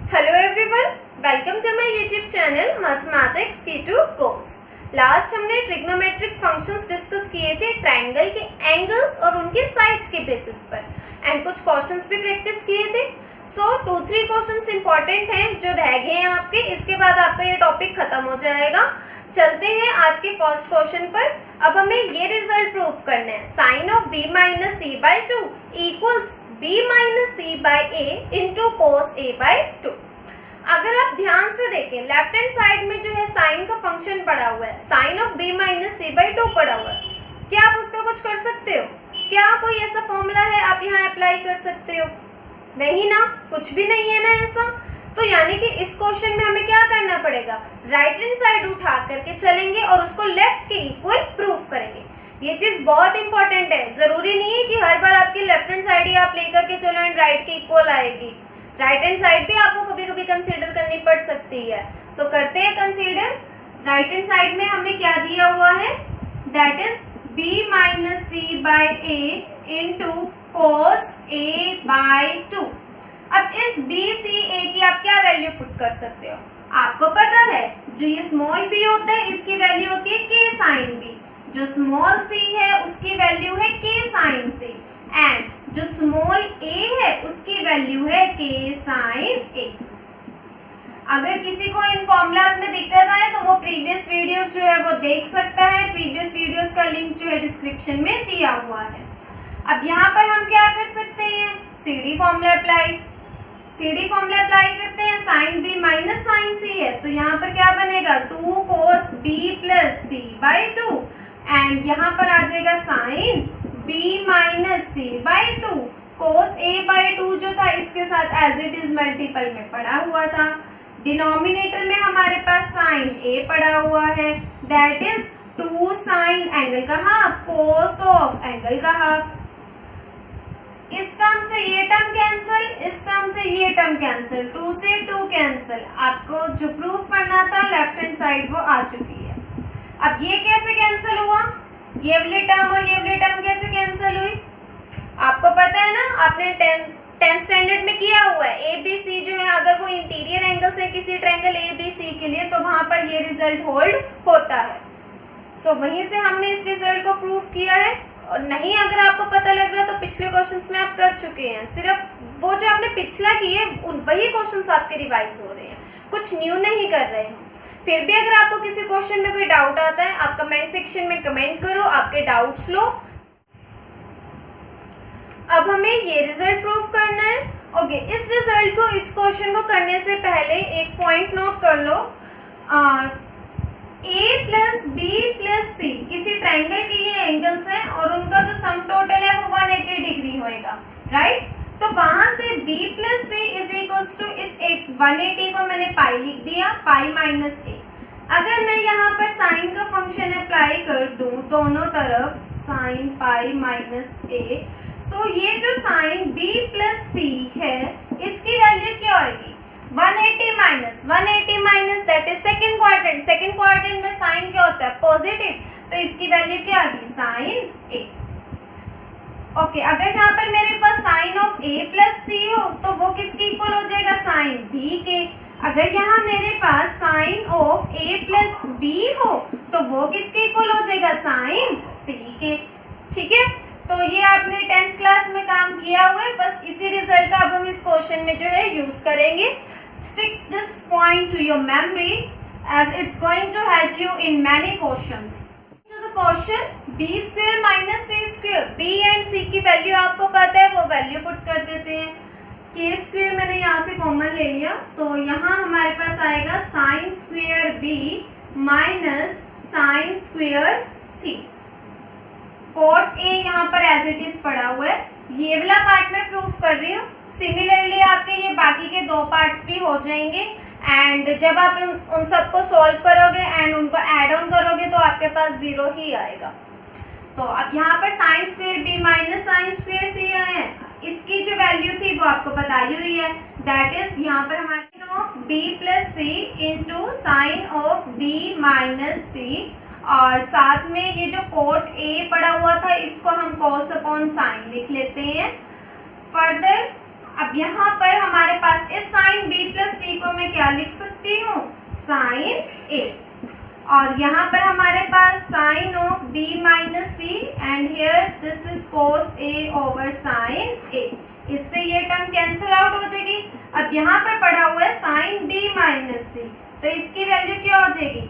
Hello everyone, welcome to my YouTube channel mathematics की2 course. Last हमने trigonometric functions discuss किए थे triangle के एंगल्स और उनके साइड्स के बेसिस पर एंड कुछ क्वेश्चंस भी प्रैक्टिस किए थे। सो 2-3 क्वेश्चंस इंपॉर्टेंट हैं जो रह गए हैं आपके। इसके बाद आपका ये टॉपिक खत्म हो जाएगा। चलते हैं आज के फर्स्ट क्वेश्चन पर। अब हमें ये रिजल्ट प्रूव करना है, sine of b minus C by 2 equals b minus C by A into cos a by 2। अगर आप ध्यान से देखें लेफ्ट हैंड साइड में जो है साइन का फंक्शन पड़ा हुआ है, sine of b minus C by 2 पड़ा हुआ है। क्या आप उसका कुछ कर सकते हो? क्या कोई ऐसा फॉर्मूला है आप यहाँ अप्लाई कर सकते हो? नहीं ना, कुछ भी नहीं है ना ऐसा। तो यानी कि इस क्वेश्चन में हमें क्या करना पड़ेगा, राइट हैंड साइड उठा करके चलेंगे और उसको लेफ्ट के इक्वल प्रूव करेंगे। ये चीज बहुत इंपॉर्टेंट है। जरूरी नहीं है कि हर बार आपकी लेफ्ट हैंड साइड ही आप लेकर के चलो एंड राइट के इक्वल आएगी। राइट हैंड साइड भी आपको कभी कभी कंसीडर करनी पड़ सकती है। सो करते हैं कंसीडर। राइट हैंड साइड में हमें क्या दिया हुआ है, that is b minus C by A into cos a by 2। अब इस b c a की आप क्या वैल्यू पुट कर सकते हो? आपको पता है जो ये स्मॉल b होता है इसकी वैल्यू होती है k साइन b, जो स्मॉल c है उसकी वैल्यू है k साइन c एंड जो स्मॉल a है उसकी वैल्यू है k साइन a। अगर किसी को इन फॉर्मूलाज में दिक्कत आए तो वो प्रीवियस वीडियोस जो है वो देख सकता है। प्रीवियस वीडियोस का लिंक जो है डिस्क्रिप्शन में दिया हुआ है। अब यहाँ पर हम क्या कर सकते हैं, CD formula apply. CD formula apply करते हैं, sine b minus sine c है तो यहाँ पर क्या बनेगा 2 cos b plus c by 2 and यहाँ पर आ जाएगा sine b minus c by 2। Cos a by 2 जो था इसके साथ एज इट इज मल्टीपल में पड़ा हुआ था। डिनोमिनेटर में हमारे पास साइन a पड़ा हुआ है, दैट इज 2 साइन एंगल का हाफ कोस ऑफ एंगल का हाफ। इस टर्म से ये टर्म कैंसिल, इस टर्म से ये टर्म कैंसिल, 2 से 2 कैंसिल। आपको जो प्रूव करना था लेफ्ट हैंड साइड वो आ चुकी है। अब ये कैसे कैंसिल हुआ, ये वाली टर्म और ये वाली टर्म कैसे कैंसिल हुई? आपको पता है ना, आपने 10th स्टैंडर्ड में किया हुआ है। ABC जो है अगर वो इंटीरियर एंगल से किसी ट्रायंगल ABC के लिए तो वहां पर ये रिजल्ट होल्ड होता है। सो वहीं से हमने इस रिजल्ट को प्रूव किया है। और नहीं अगर आपको पता लग रहा तो पिछले क्वेश्चंस में आप कर चुके हैं। सिर्फ वो जो आपने पिछला किए वही क्वेश्चंस आपके रिवाइज हो रहे हैं, कुछ न्यू नहीं कर रहे हैं। फिर भी अगर आपको किसी क्वेश्चन में कोई डाउट आता है आप कमेंट सेक्शन में कमेंट करो, आपके डाउट्स लो। अब हमें ये रिजल्ट प्रूव करना है। ओके, इस रिजल्ट को, इस क्वेश्चन को करने से पहले एक पॉइंट नोट कर लो। a प्लस बी प्लस सी किसी ट्रायंगल के ये एंगल्स हैं और उनका जो सम टोटल है वो 180 डिग्री होएगा, राइट? तो वहां से b plus C is equals to इस 180 को मैंने पाई लिख दिया, पाई माइनस a। अगर मैं यहाँ पर साइन का फंक्शन अप्लाई कर दूं दोनों तरफ, साइन पाई माइनस a, सो ये जो साइन b प्लस सी है इसकी वैल्यू क्या आएगी, 180 minus that is second quadrant. Second quadrant में साइन क्या होता है, पॉजिटिव, तो इसकी वैल्यू क्या आ गई, साइन a। ओके, अगर यहाँ पर मेरे पास साइन ऑफ a प्लस सी हो तो वो किसके इक्वल हो जाएगा, साइन b के। अगर यहाँ मेरे पास sine of a plus b हो तो वो किसके इक्वल हो जाएगा, साइन c के। ठीक है, तो ये आपने 10th क्लास में काम किया हुआ है। बस इसी रिजल्ट का अब हम इस क्वेश्चन में जो है यूज करेंगे। Stick this point to your memory as it's going to help you in many questions. To the question, b square minus c square, b and c की वैल्यू आपको पता है, वो वैल्यू पुट कर देते हैं। k स्क्वायर मैंने यहाँ से कॉमन ले लिया तो यहाँ हमारे पास आएगा sine square b minus sine square c। Cot a यहाँ पर एज इट इज पड़ा हुआ है, ये वाला पार्ट मैं प्रूव कर रही हूँ। सिमिलरली आपके ये बाकी के 2 पार्ट्स भी हो जाएंगे एंड जब आप उन सबको सॉल्व करोगे एंड उनको ऐड ऑन करोगे तो आपके पास 0 ही आएगा। तो अब यहाँ पर sine square b minus sine square c आया है, इसकी जो वैल्यू थी वो आपको बताई हुई है, दैट इज यहाँ पर हमारे of b plus C into sine of b minus C, और साथ में ये जो कोट a पड़ा हुआ था इसको हम cos अपॉन साइन लिख लेते हैं। फर्दर अब यहाँ पर हमारे पास इस साइन b प्लस लिख सकती हूँ, साइन ए। और यहाँ पर हमारे पास sine of B minus C and here this is cos A over sine A. इससे ये टर्म कैंसिल आउट हो जाएगी। अब यहाँ पर पड़ा हुआ है साइन बी माइनस सी, तो इसकी वैल्यू क्या हो जाएगी,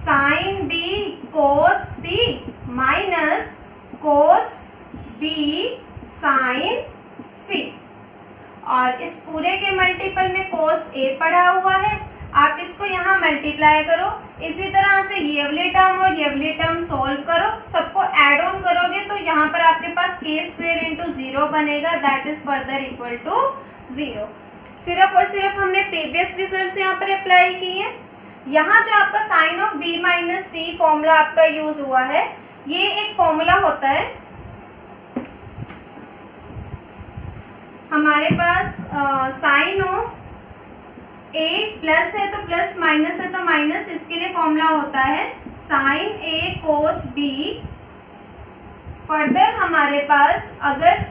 sign B cos C minus cos B sine सी। और इस पूरे के मल्टीपल में कोस ए पड़ा हुआ है, आप इसको यहाँ मल्टीप्लाई करो। इसी तरह से ये वाली टर्म और ये वाली टर्म सॉल्व करो, सबको ऐड ऑन करोगे तो यहाँ पर आपके पास k स्क्वायर इंटू 0 बनेगा, that is further equal to 0। सिर्फ और सिर्फ हमने प्रीवियस रिजल्ट यहाँ पर अप्लाई की है। यहाँ जो आपका sine of B minus C formula आपका यूज हुआ है, ये एक फॉर्मूला होता है हमारे पास साइन ऑफ ए प्लस है तो प्लस, माइनस है तो माइनस, इसके लिए फॉर्मूला होता है साइन ए कोस बी। फर्दर हमारे पास अगर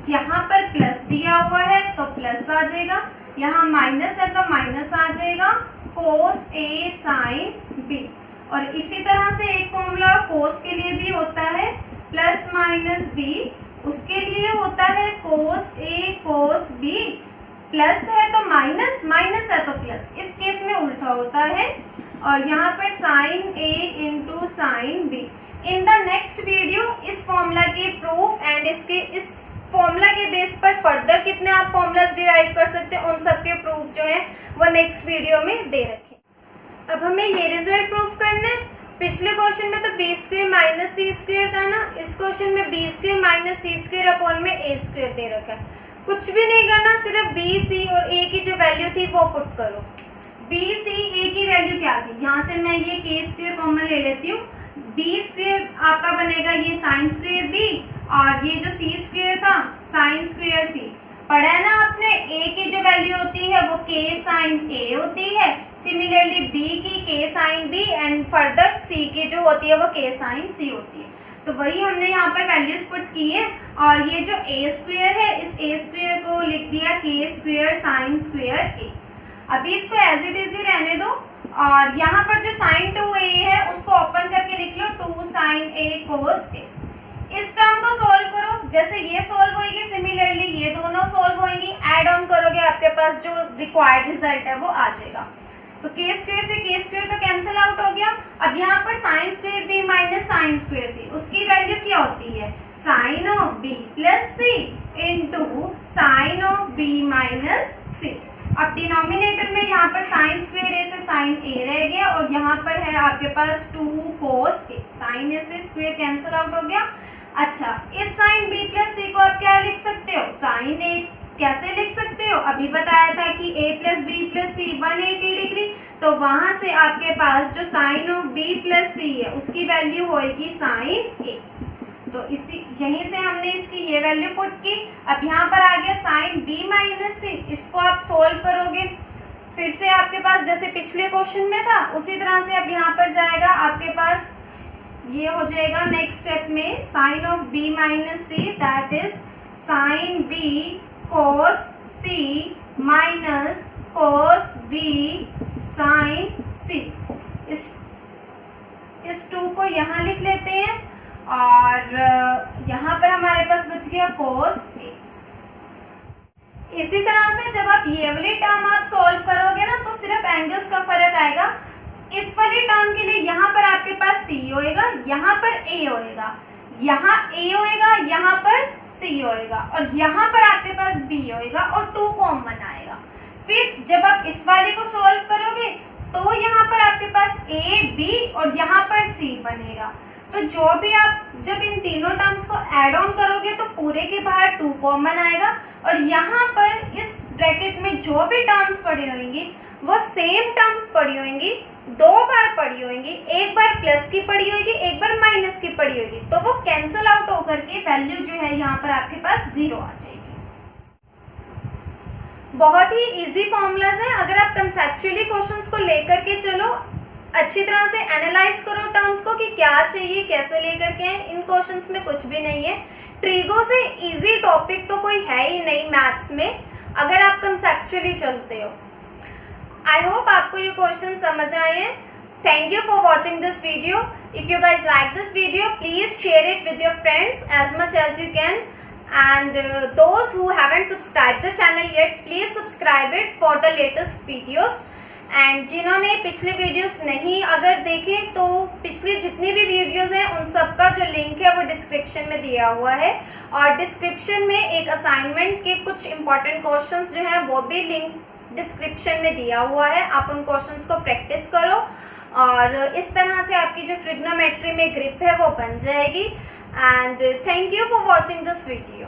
यहाँ पर प्लस दिया हुआ है तो प्लस आ जाएगा, यहाँ माइनस है तो माइनस आ जाएगा, कोस ए साइन बी। और इसी तरह से एक फॉर्मूला कोस के लिए भी होता है, प्लस माइनस बी, उसके लिए होता है कोस ए कोस बी। प्लस है तो माइनस, माइनस है तो प्लस, इस केस में उल्टा होता है। और यहाँ पर sine A into sine B. In the next video इस फॉर्मूला के प्रूफ एंड इस फॉर्मूला के बेस पर फर्दर कितने आप फॉर्मूलाज डिराइव कर सकते हैं, उन सबके प्रूफ जो है वो नेक्स्ट वीडियो में दे रखे। अब हमें ये रिजल्ट प्रूफ करना है। पिछले क्वेश्चन में तो बी स्क्वायर माइनस सी स्क्वायर था ना, इस क्वेश्चन में बी स्क्वायर माइनस सी स्क्वायर अपॉन में ए स्क्वायर दे रखा है। कुछ भी नहीं करना, सिर्फ बी सी और ए की जो वैल्यू थी वो पुट करो। बी सी ए की वैल्यू क्या थी, यहाँ से मैं ये के स्क्वायर कॉमन ले लेती हूँ। बी स्क्वायर आपका बनेगा ये साइन स्क्वायर बी, और ये जो सी स्क्वायर था साइन स्क्वायर सी। पढ़ा है ना आपने, ए की जो वैल्यू होती है वो के साइन ए होती है, सिमिलरली बी की के साइन बी, एंड फर्दर सी की जो होती है वो के साइन सी होती है। तो वही हमने यहाँ पर वैल्यूज पुट की है। और ये जो ए स्क्वायर है, इस ए स्क्वायर को लिख दिया के स्क्वायर साइन स्क्वायर ए। अभी इसको एज इट इज ही रहने दो। और यहाँ पर जो साइन 2a है उसको ओपन करके लिख लो 2 साइन a कोस a। इस टर्म को सॉल्व करो, जैसे ये सॉल्व होगी सिमिलरली ये दोनों सॉल्व होंगी, एड ऑन करोगे आपके पास जो रिक्वायर्ड रिजल्ट है वो आ जाएगा। सो के स्क्वायर से के स्क्वायर तो कैंसिल आउट हो गया। अब यहाँ पर sine square B minus sine square C, उसकी वैल्यू क्या होती है, sine of B plus C into sine of B minus C. अब डिनोमिनेटर में यहाँ पर साइन स्क्वायर ए से साइन ए रह गया, और यहाँ पर है आपके पास 2 कोस ए, साइन ए से स्क्वायर कैंसिल आउट हो गया। अच्छा, इस साइन बी प्लस सी को आप क्या लिख सकते हो, साइन ए। कैसे लिख सकते हो, अभी बताया था कि a plus B plus C 180 degree, तो वहां से आपके पास जो sine of B plus C है उसकी वैल्यू होगी साइन ए। तो इसी यहीं से हमने इसकी ये वैल्यू पुट की। अब यहाँ पर आ गया साइन बी माइनस सी, इसको आप सोल्व करोगे फिर से आपके पास जैसे पिछले क्वेश्चन में था उसी तरह से अब यहाँ पर जाएगा, आपके पास ये हो जाएगा नेक्स्ट स्टेप में sine of B minus C, that is sine B cos C minus cos B sine C. इस 2 को यहाँ लिख लेते हैं, और यहाँ पर हमारे पास बच गया कोस ए। इसी तरह से जब आप ये वाली टर्म आप सॉल्व करोगे ना तो सिर्फ एंगल्स का फर्क आएगा। इस वाली टर्म के लिए यहाँ पर आपके पास सी होएगा, यहाँ पर ए होएगा, यहाँ ए होएगा, यहाँ पर सी होएगा, और यहाँ पर आपके पास बी होएगा और 2 कॉमन आएगा। फिर जब आप इस वाले को सॉल्व करोगे तो यहाँ पर आपके पास ए बी और यहाँ पर सी बनेगा। तो जो भी आप जब इन तीनों टर्म्स को ऐड ऑन करोगे तो पूरे के बाहर 2 कॉमन आएगा, और यहाँ पर इस ब्रैकेट में जो भी टर्म्स पड़ी होंगी वो सेम टर्म्स पड़ी होंगी, 2 बार पड़ी होंगी, एक बार प्लस की पड़ी होगी, एक बार माइनस की पड़ी होगी, तो वो कैंसिल आउट होकर के वैल्यू जो है यहाँ पर आपके पास 0 आ जाएगी। बहुत ही इजी फॉर्मूलाज है। अगर आप कंसेप्चुअली क्वेश्चंस को लेकर के चलो, अच्छी तरह से एनालाइज करो टर्म्स को कि क्या चाहिए, कैसे लेकर के हैं, इन क्वेश्चंस में कुछ भी नहीं है। ट्रिगो से इजी टॉपिक तो कोई है ही नहीं मैथ्स में, अगर आप कंसेप्चुअली चलते हो। आई होप आपको ये क्वेश्चन समझ आए हैं. Thank you for watching this video. If you guys like this video, please share it with your friends as much as you can. And those who haven't subscribed the channel yet, please subscribe it for the latest videos. And जिन्होंने पिछले videos नहीं अगर देखे तो पिछली जितनी भी videos हैं उन सब का जो लिंक है वो डिस्क्रिप्शन में दिया हुआ है. और डिस्क्रिप्शन में एक असाइनमेंट के कुछ इंपॉर्टेंट क्वेश्चंस जो हैं वो भी लिंक डिस्क्रिप्शन में दिया हुआ है. आप उन क्वेश्चंस को प्रैक्टिस करो और इस तरह से आपकी जो ट्रिग्नोमेट्री में ग्रिप है वो बन जाएगी. And thank you for watching this video.